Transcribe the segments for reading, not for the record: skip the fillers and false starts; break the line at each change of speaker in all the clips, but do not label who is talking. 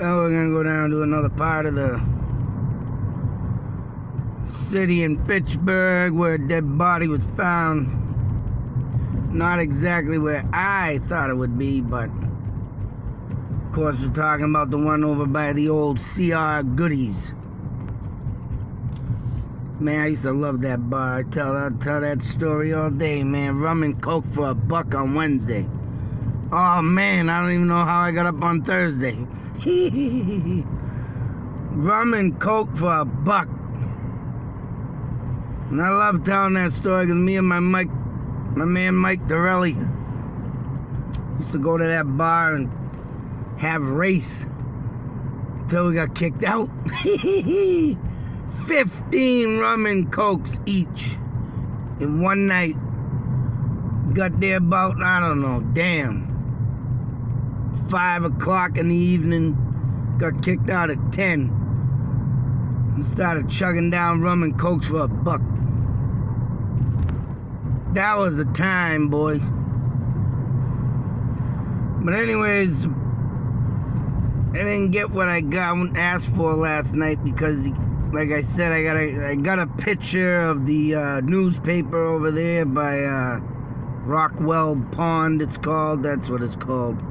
Now we're gonna go down to another part of the city in Fitchburg where a dead body was found. Not exactly where I thought it would be, but of course we're talking about the one over by the old CR Goodies. Man, I used to love that bar. I tell that story all day, man. Rum and Coke for $1 on Wednesday. Oh man, I don't even know how I got up on Thursday. Rum and Coke for $1. And I love telling that story because me and my man Mike Torelli used to go to that bar and have race until we got kicked out. 15 rum and Cokes each in one night. Got there about, I don't know, 5 o'clock in the evening. Got kicked out at 10. And started chugging down rum and Cokes for $1. That was the time, boy. But anyways, I didn't get what I asked for last night because, like I said, I got a picture of the newspaper over there by Rockwell Pond, it's called. That's what it's called.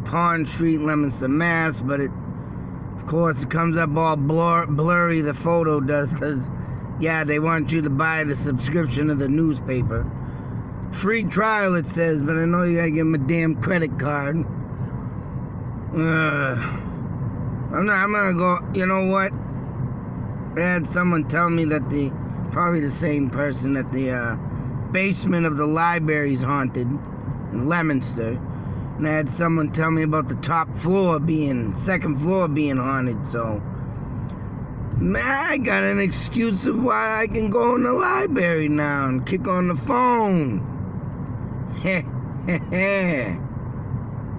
Pond Street, Leominster, Mass. But of course, it comes up all blurry, the photo does, because, yeah, they want you to buy the subscription of the newspaper. Free trial, it says, but I know you gotta give them a damn credit card. I'm gonna go, you know what? I had someone tell me that probably the same person, that the basement of the library is haunted in Leominster. And I had someone tell me about the second floor being haunted, so man, I got an excuse of why I can go in the library now and kick on the phone.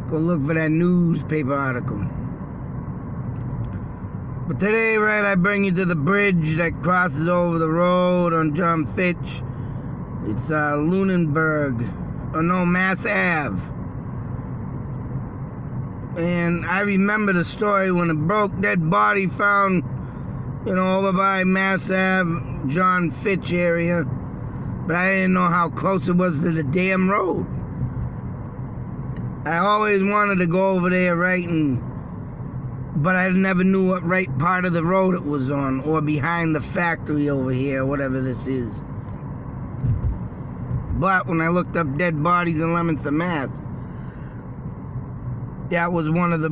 Go look for that newspaper article. But today, right, I bring you to the bridge that crosses over the road on John Fitch. It's Mass Ave. And I remember the story when a dead body found, over by Mass Ave, John Fitch area. But I didn't know how close it was to the damn road. I always wanted to go over there, right, but I never knew what right part of the road it was on, or behind the factory over here, whatever this is. But when I looked up dead bodies in Leominster, Mass, that was one of the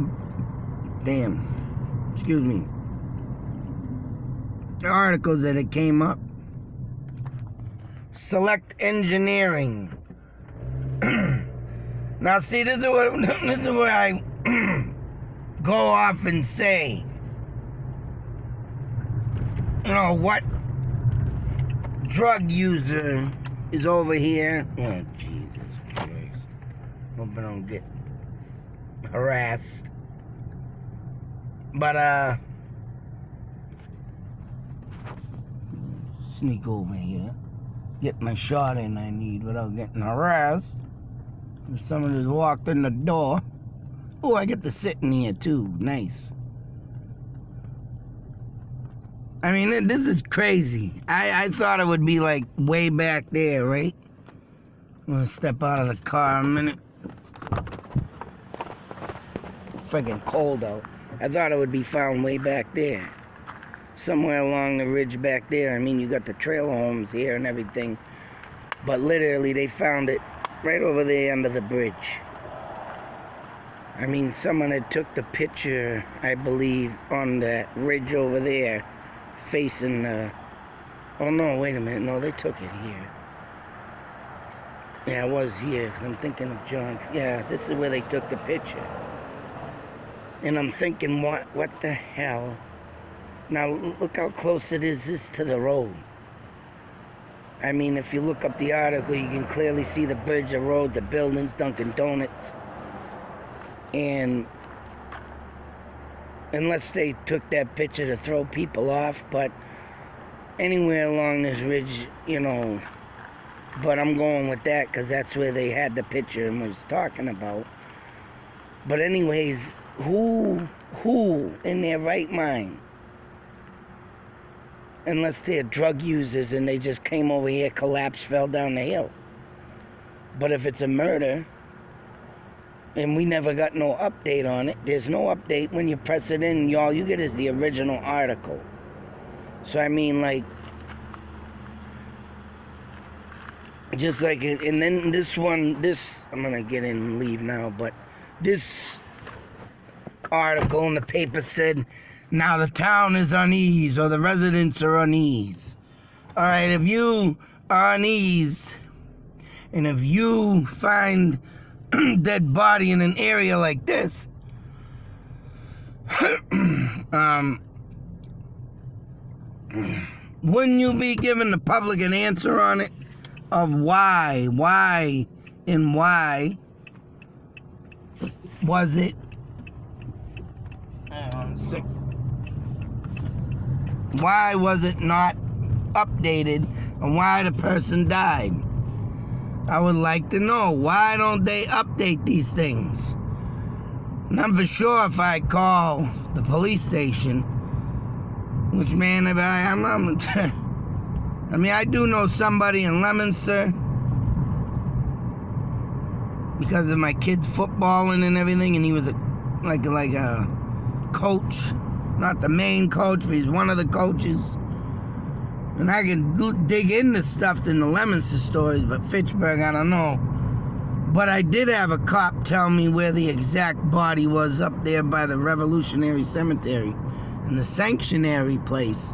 articles that it came up. Select engineering. Now, see, this is what I go off and say. What drug user is over here? Oh, Jesus Christ. Hope I don't get harassed. But, sneak over here. Get my shot in I need without getting harassed. If someone just walked in the door. Oh, I get to sit in here too. Nice. I mean, this is crazy. I thought it would be like way back there, right? I'm gonna step out of the car a minute. Friggin' cold out. I thought it would be found way back there. Somewhere along the ridge back there. I mean, you got the trailer homes here and everything. But literally, they found it right over there under the bridge. I mean, someone had took the picture, I believe, on that ridge over there, facing the... Oh, no, wait a minute. No, they took it here. Yeah, it was here, because I'm thinking of John. Yeah, this is where they took the picture. And I'm thinking, what the hell? Now, look how close it is to the road. I mean, if you look up the article, you can clearly see the bridge, the road, the buildings, Dunkin' Donuts. And unless they took that picture to throw people off, but anywhere along this ridge, but I'm going with that because that's where they had the picture and was talking about. But anyways, who Who in their right mind, unless they're drug users and they just came over here, collapsed, fell down the hill? But if it's a murder, and we never got no update on it, there's no update. When you press it in, all you get is the original article. So I mean, like, just like, and then this one, I'm gonna get in and leave now, but this article in the paper said, now the town is uneased, or the residents are uneased. All right, if you are uneased, and if you find dead body in an area like this, wouldn't you be giving the public an answer on it of why was it? Why was it not updated on why the person died? I would like to know, why don't they update these things? And I'm for sure if I call the police station, which, man, if I mean, I do know somebody in Leominster because of my kids footballing and everything, and he was like a coach, not the main coach, but he's one of the coaches. And I can dig into stuff in the Leominster stories, but Fitchburg, I don't know. But I did have a cop tell me where the exact body was, up there by the Revolutionary Cemetery, and the sanctuary place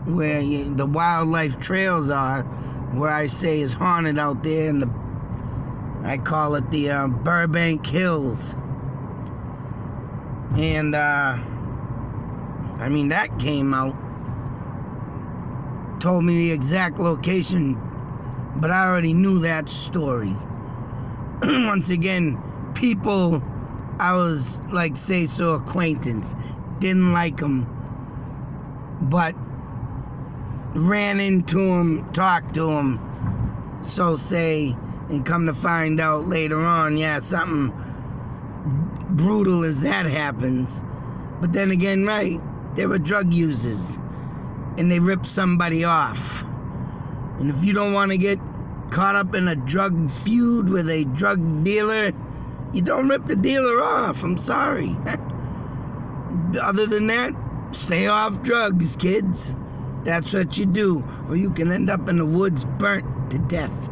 where the wildlife trails are, where I say is haunted out there, and I call it the Burbank Hills. And I mean, that came out, told me the exact location, but I already knew that story. Once again, people I was like, say so acquaintance, didn't like him, but ran into him, talked to him, so say, and come to find out later on, yeah, something brutal as that happens. But then again, right, they were drug users, and they ripped somebody off. And if you don't want to get caught up in a drug feud with a drug dealer, you don't rip the dealer off. I'm sorry. Other than that, stay off drugs, kids. That's what you do, or you can end up in the woods burnt to death.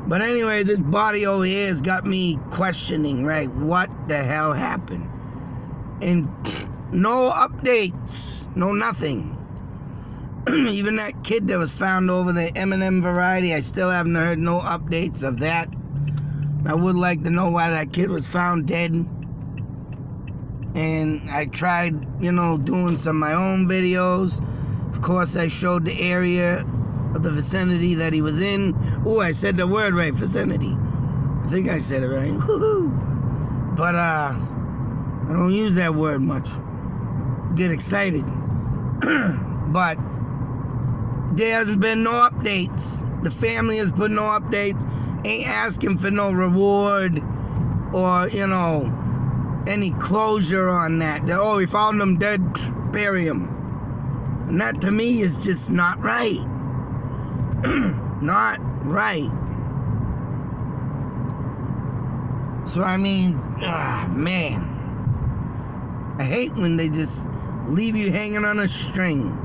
But anyway, this body over here has got me questioning, right, what the hell happened? And no updates, no nothing. Even that kid that was found over the M&M variety, I still haven't heard no updates of that. I would like to know why that kid was found dead. And I tried, doing some of my own videos. Of course, I showed the area of the vicinity that he was in. Oh, I said the word right, vicinity. I think I said it right. Woohoo! But I don't use that word much. Get excited. But there hasn't been no updates. The family has put no updates. Ain't asking for no reward or, any closure on that. That, oh, we found them dead, bury them. And that to me is just not right. Not right. So I mean, man, I hate when they just leave you hanging on a string.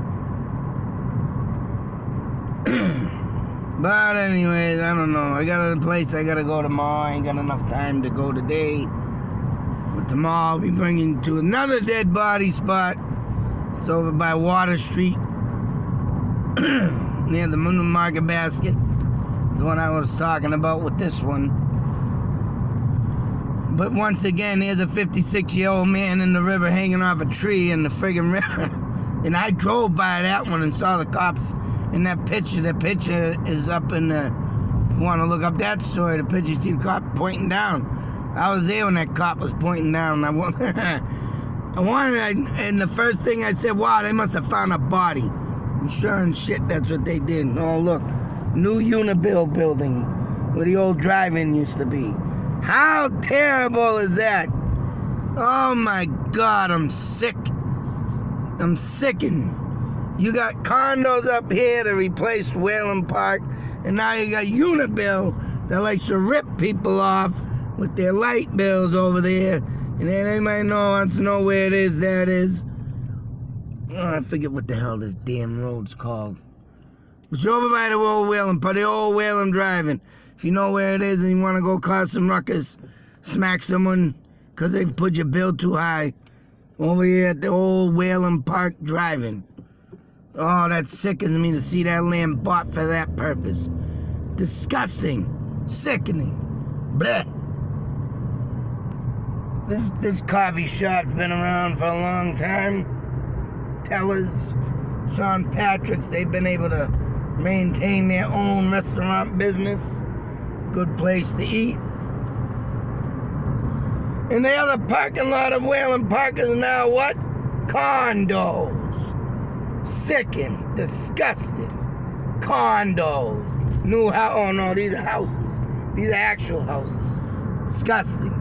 But anyways, I don't know. I got a place I gotta go tomorrow. I ain't got enough time to go today. But tomorrow I'll be bringing you to another dead body spot. It's over by Water Street, near the Market Basket. The one I was talking about with this one. But once again, here's a 56-year-old man in the river hanging off a tree in the friggin' river. And I drove by that one and saw the cops in that picture. The picture is up in the... If you want to look up that story, the picture, you see the cop pointing down. I was there when that cop was pointing down. And the first thing I said, wow, they must have found a body. And sure and shit, that's what they did. Oh, look, new Unibill building where the old drive-in used to be. How terrible is that? Oh my God, I'm sick. I'm sickened. You got condos up here that replaced Whalen Park, and now you got Unibill that likes to rip people off with their light bills over there. And then anybody wants to know where it is, there it is. Oh, I forget what the hell this damn road's called. It's over by the old Whalen, the old Whalen driving. If you know where it is and you want to go cause some ruckus, smack someone because they've put your bill too high, over here at the old Whalen Park driving. Oh, that sickens me to see that land bought for that purpose. Disgusting. Sickening. Blech. This coffee shop's been around for a long time. Tellers, Sean Patrick's, they've been able to maintain their own restaurant business. Good place to eat. And the other parking lot of Whalen Park is now what? Condos. Sickened. Disgusted. Condos. New house. Oh no, these are houses. These are actual houses. Disgusting.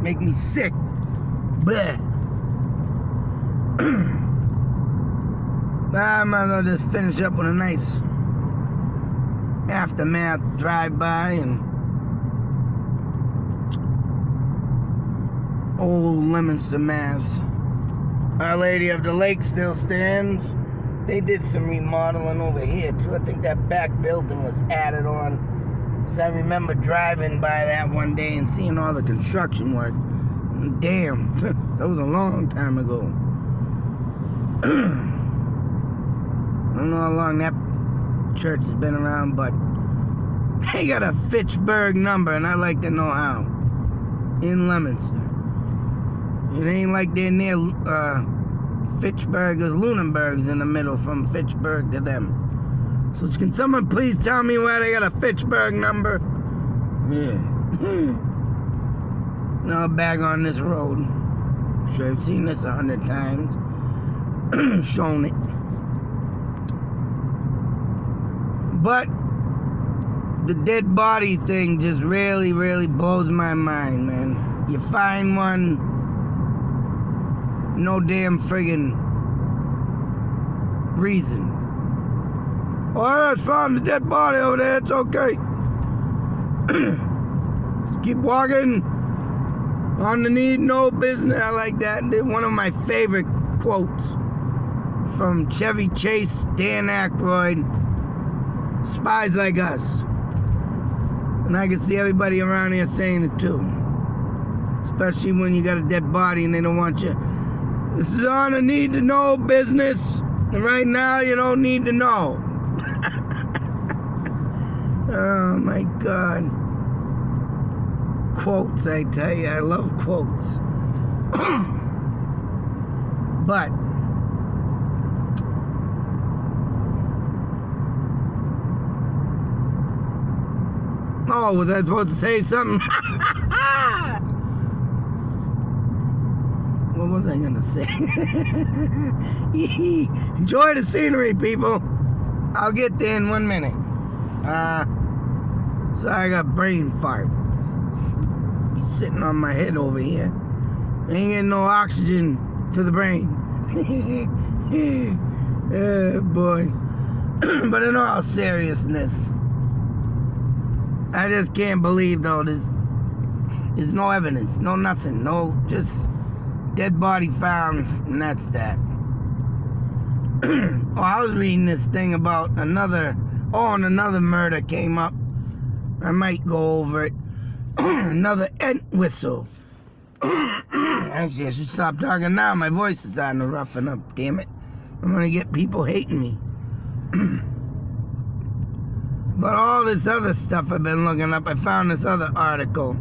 Make me sick. Bleh. I might as well just finish up with a nice aftermath drive-by and old Leominster, Mass. Our Lady of the Lake still stands. They did some remodeling over here too. I think that back building was added on. Because I remember driving by that one day and seeing all the construction work. Damn, that was a long time ago. I don't know how long that church has been around, but they got a Fitchburg number, and I'd like to know how. In Leominster. It ain't like they're near Fitchburg, because Lunenburg's in the middle from Fitchburg to them. So can someone please tell me why they got a Fitchburg number? Yeah. Now back on this road. Sure, I've seen this 100 times. Shown it. But the dead body thing just really, really blows my mind, man. You find one, no damn friggin' reason. Oh, I found a dead body over there, it's okay. Just keep walking. On the need, no business. I like that. One of my favorite quotes from Chevy Chase, Dan Aykroyd, Spies Like Us. And I can see everybody around here saying it too. Especially when you got a dead body and they don't want you. This is on a need to know business. And right now you don't need to know. Oh my God. Quotes, I tell you, I love quotes. But oh, was I supposed to say something? What was I gonna say? Enjoy the scenery, people. I'll get there in 1 minute. So I got brain fart. He's sitting on my head over here. Ain't getting no oxygen to the brain. Oh boy. But in all seriousness, I just can't believe though there's no evidence, no nothing, no just dead body found, and that's that. Oh, I was reading this thing about another murder came up. I might go over it. Another ant whistle. Actually, I should stop talking now. My voice is starting to roughen up, damn it. I'm gonna get people hating me. But all this other stuff I've been looking up, I found this other article.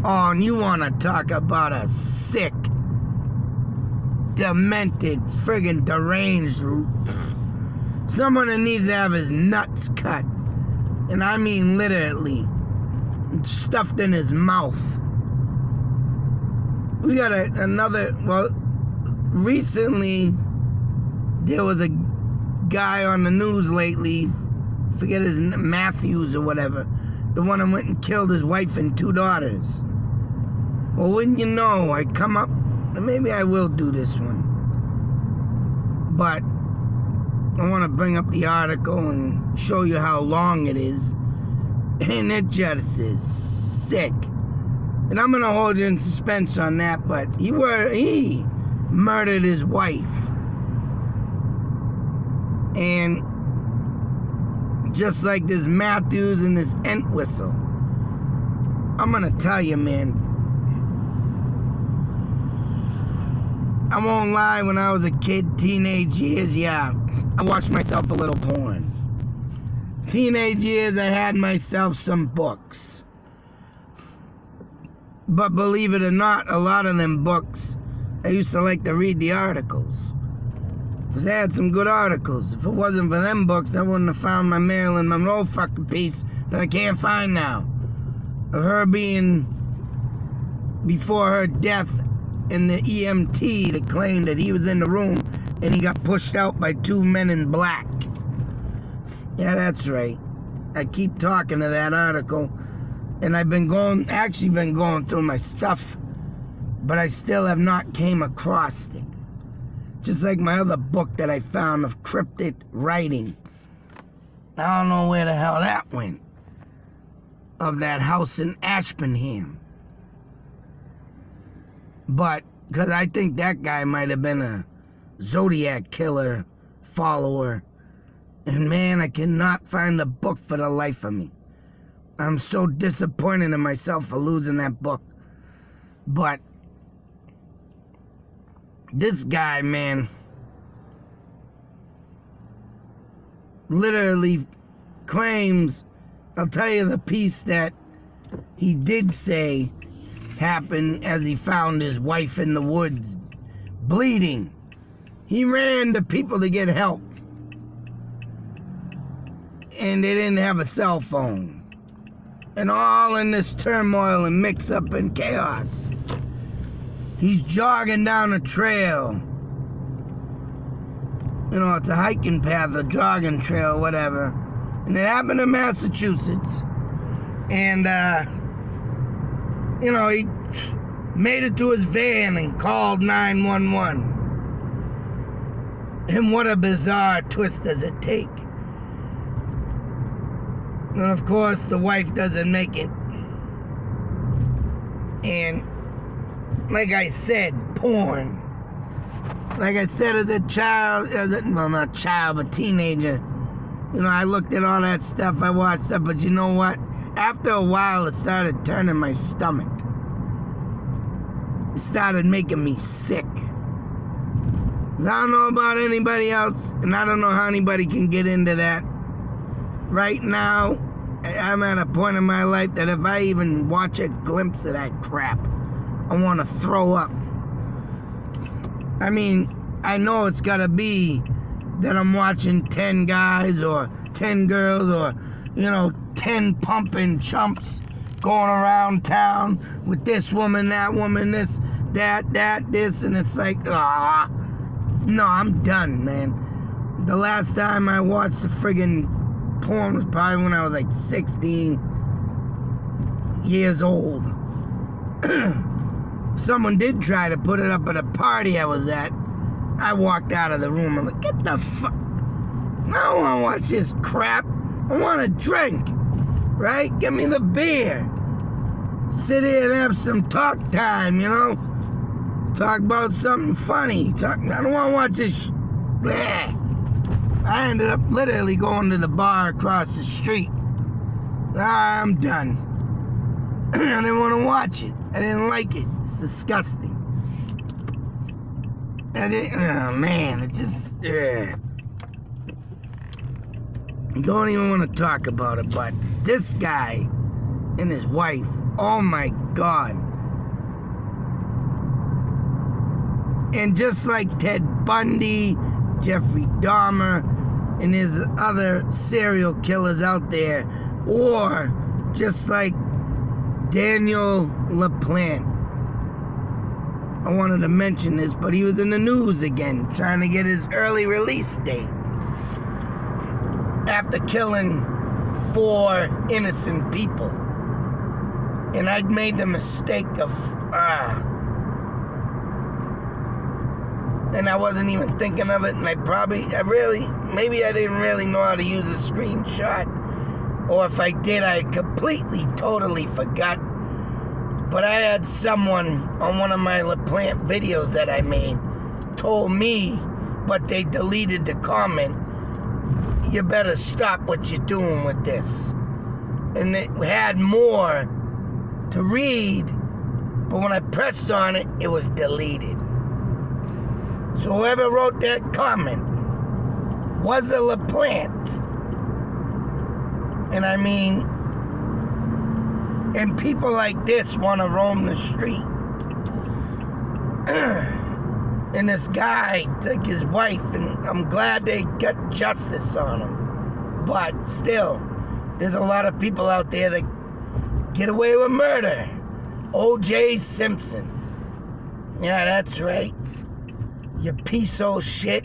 Oh, and you wanna talk about a sick, demented, friggin' deranged, someone that needs to have his nuts cut. And I mean literally, stuffed in his mouth. We got recently, there was a guy on the news lately, forget his name, Matthews or whatever, the one that went and killed his wife and 2 daughters. Well, wouldn't you know, I come up, and maybe I will do this one, but I want to bring up the article and show you how long it is, and it just is sick. And I'm going to hold you in suspense on that, but he murdered his wife. And just like this Matthews and this Entwistle, I'm going to tell you, man, I won't lie, when I was a kid, teenage years, yeah, I watched myself a little porn. Teenage years, I had myself some books. But believe it or not, a lot of them books, I used to like to read the articles. Because they had some good articles. If it wasn't for them books, I wouldn't have found my Marilyn Monroe fucking piece that I can't find now. Of her being, before her death, in the EMT that claimed that he was in the room and he got pushed out by 2 men in black. Yeah, that's right. I keep talking to that article, and I've been going through my stuff, but I still have not came across it. Just like my other book that I found of cryptic writing. I don't know where the hell that went. Of that house in Ashburnham. But, because I think that guy might have been a Zodiac killer follower. And man, I cannot find the book for the life of me. I'm so disappointed in myself for losing that book. But this guy, man, literally claims, I'll tell you the piece that he did say happened as he found his wife in the woods, bleeding. He ran to people to get help. And they didn't have a cell phone. And all in this turmoil and mix-up and chaos, he's jogging down a trail. You know, it's a hiking path, a jogging trail, whatever. And it happened in Massachusetts. And, you know, he made it to his van and called 911. And what a bizarre twist does it take. And of course, the wife doesn't make it. And like I said, porn. Like I said, as a child, well, not child, but teenager, you know, I looked at all that stuff, I watched stuff, but you know what? After a while, it started turning my stomach. It started making me sick. I don't know about anybody else, and I don't know how anybody can get into that. Right now, I'm at a point in my life that if I even watch a glimpse of that crap, I want to throw up. I mean, I know it's got to be that I'm watching 10 guys or 10 girls or, you know, 10 pumping chumps going around town with this woman, that woman, this, that, this, and it's like, no, I'm done, man. The last time I watched the friggin' porn was probably when I was like 16 years old. Someone did try to put it up at a party I was at. I walked out of the room. I'm like, get the fuck. I don't want to watch this crap. I want a drink. Right? Give me the beer. Sit here and have some talk time, you know? Talk about something funny. I don't want to watch this. Bleh. I ended up literally going to the bar across the street. I'm done. I didn't want to watch it. I didn't like it. It's disgusting. Oh man, it just... Don't even want to talk about it, but this guy and his wife, oh my God. And just like Ted Bundy, Jeffrey Dahmer, and his other serial killers out there, or just like Daniel LaPlante. I wanted to mention this, but he was in the news again, trying to get his early release date. After killing 4 innocent people. And I made the mistake of, and I wasn't even thinking of it, and maybe I didn't really know how to use a screenshot, or if I did, I completely, totally forgot. But I had someone on one of my LaPlante videos that I made told me, but they deleted the comment, you better stop what you're doing with this. And it had more to read, but when I pressed on it, it was deleted. So whoever wrote that comment was a LaPlante. And I mean, and people like this want to roam the street. And this guy took his wife, and I'm glad they got justice on him. But still, there's a lot of people out there that get away with murder. O.J. Simpson. Yeah, that's right. You piece of shit.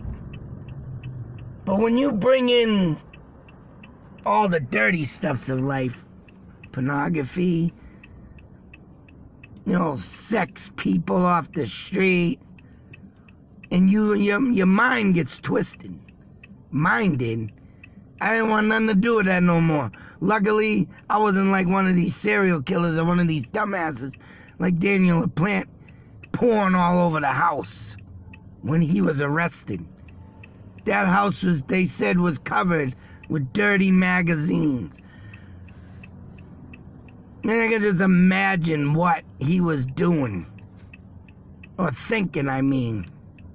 But when you bring in all the dirty stuffs of life, pornography, sex people off the street, and your mind gets twisted. Minded. I didn't want nothing to do with that no more. Luckily, I wasn't like one of these serial killers or one of these dumbasses like Daniel LaPlante pouring all over the house when he was arrested. That house they said was covered with dirty magazines. Man, I can just imagine what he was doing. Or thinking,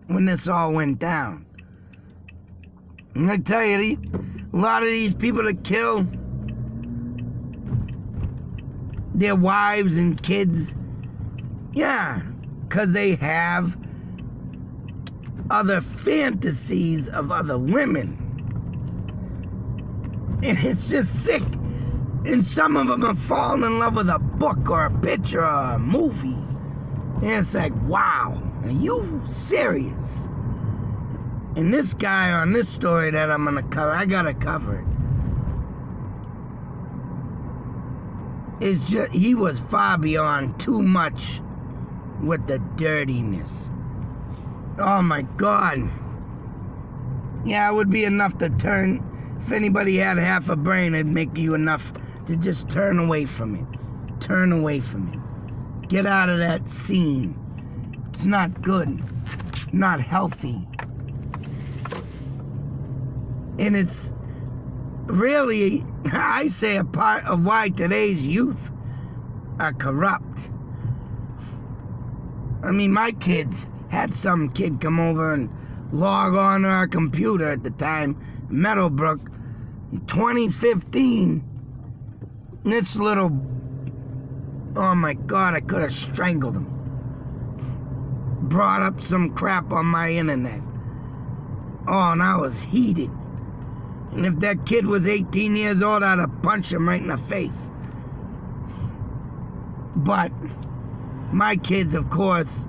when this all went down. And I tell you, a lot of these people that kill their wives and kids, yeah, because they have other fantasies of other women. And it's just sick. And some of them have fallen in love with a book or a picture or a movie. And it's like, wow, are you serious? And this guy on this story that I'm going to cover, I got to cover it. It's just, he was far beyond too much with the dirtiness. Oh my God. Yeah, it would be enough to turn, if anybody had half a brain, it'd make you enough to just turn away from it. Turn away from it. Get out of that scene. It's not good. Not healthy. And it's really, I say, a part of why today's youth are corrupt. My kids had some kid come over and log on to our computer at the time, Meadowbrook, in 2015. And this little, oh my God, I could have strangled him. Brought up some crap on my internet. Oh, and I was heated. And if that kid was 18 years old, I'd have punched him right in the face. But my kids, of course,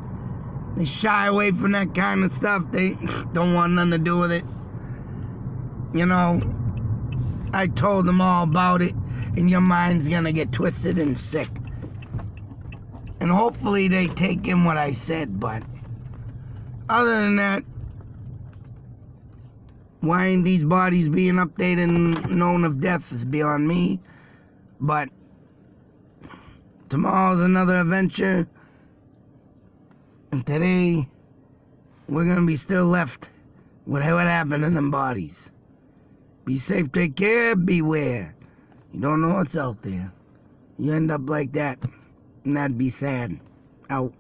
they shy away from that kind of stuff. They don't want nothing to do with it. I told them all about it, and your mind's gonna get twisted and sick. And hopefully they take in what I said, but other than that, why ain't these bodies being updated and known of death is beyond me. But tomorrow's another adventure. And today, we're going to be still left with what happened in them bodies. Be safe, take care, beware. You don't know what's out there. You end up like that, and that'd be sad. Out.